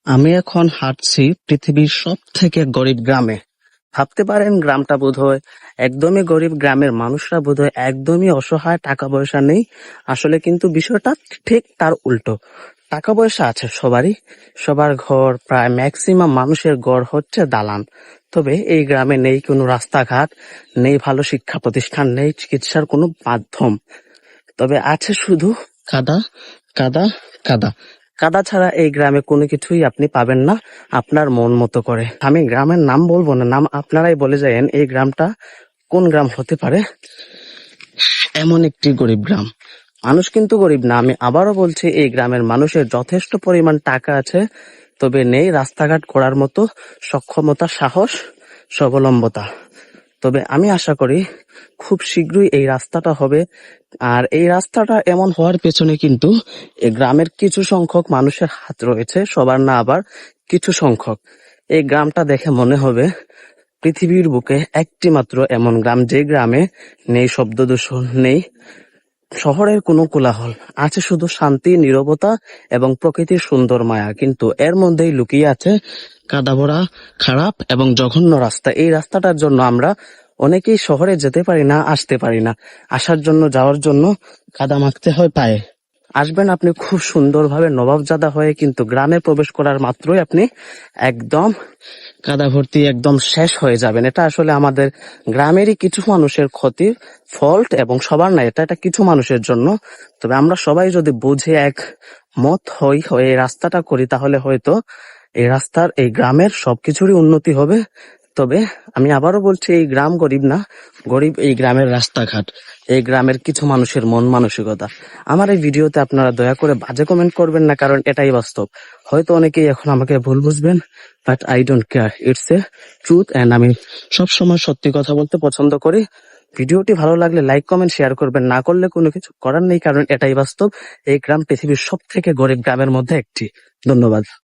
আমি এখন হাঁটছি পৃথিবীর সব থেকে গরিব গ্রামে। ভাবতে পারেন গ্রামটা বোধহয় একদমই গরিব, গ্রামের মানুষরা বোধহয় একদমই অসহায়, টাকা পয়সা নেই। আসলে কিন্তু বিষয়টা ঠিক তার উল্টো। টাকা পয়সা আছে সবারই, সবার ঘর, প্রায় ম্যাক্সিমাম মানুষের ঘর হচ্ছে দালান। তবে এই গ্রামে নেই কোনো রাস্তাঘাট, নেই ভালো শিক্ষা প্রতিষ্ঠান, নেই চিকিৎসার কোনো মাধ্যম। তবে আছে শুধু কাদা, কাদা, কাদা। কাদা ছাড়া এই গ্রামে কোনো কিছুই আপনি পাবেন না আপনার মন মতো করে। আমি গ্রামের নাম বলবো না, নাম আপনারাই বলে যায়েন এই গ্রামটা কোন গ্রাম হতে পারে। এমন একটি গরিব গ্রাম, মানুষ কিন্তু গরিব না। আমি আবারও বলছি, এই গ্রামের মানুষের যথেষ্ট পরিমাণ টাকা আছে, তবে নেই রাস্তাঘাট করার মতো সক্ষমতা, সাহস, স্বাবলম্বতা। তবে আমি আশা করি খুব শীঘ্রই এই রাস্তাটা হবে। আর এই রাস্তাটা এমন হওয়ার পেছনে কিন্তু এই গ্রামের কিছু সংখ্যক মানুষের হাত রয়েছে, সবার না, আবার কিছু সংখ্যক। এই গ্রামটা দেখে মনে হবে পৃথিবীর বুকে একটি মাত্র এমন গ্রাম, যে গ্রামে নেই শব্দ দূষণ, নেই শহরের কোনো কোলাহল, আছে শুধু শান্তি, নীরবতা এবং প্রকৃতির সুন্দর মায়া। কিন্তু এর মধ্যেই লুকিয়ে আছে কাদাভরা, খারাপ এবং জঘন্য রাস্তা। এই রাস্তাটার জন্য আমরা অনেকেই শহরে যেতে পারি না, আসতে পারি না। আসার জন্য, যাওয়ার জন্য কাদা মাখতে হয় পায়ে। আসবেন আপনি খুব সুন্দরভাবে নবাবজাদা হয়ে, কিন্তু গ্রামে প্রবেশ করার মাত্রই আপনি একদম কাদা ভর্তি, একদম শেষ হয়ে যাবেন। এটা আসলে আমাদের গ্রামেরই কিছু মানুষের ক্ষতির ফল্ট, এবং সবার না, এটা কিছু মানুষের জন্য। তবে আমরা সবাই যদি বুঝে এক মত হয়ে এই রাস্তাটা করি, তাহলে হয়তো এই রাস্তার, এই গ্রামের সবকিছুরই উন্নতি হবে। তবে আমি আবারও বলছি, এই গ্রাম গরিব না, গরিব এই গ্রামের রাস্তাঘাট, এই গ্রামের কিছু মানুষের মন মানসিকতা। আমার এই ভিডিওতে আপনারা দয়া করে বাজে কমেন্ট করবেন না, কারণ এটাই বাস্তব। হয়তো অনেকেই এখন আমাকে ভুল বুঝবেন, but I don't care, it's a truth. And আমি সবসময় সত্যি কথা বলতে পছন্দ করি। ভিডিওটি ভালো লাগলে লাইক, কমেন্ট, শেয়ার করবেন, না করলে কোনো কিছু করার নেই, কারণ এটাই বাস্তব। এই গ্রাম পৃথিবীর সব থেকে গরিব গ্রামের মধ্যে একটি। ধন্যবাদ।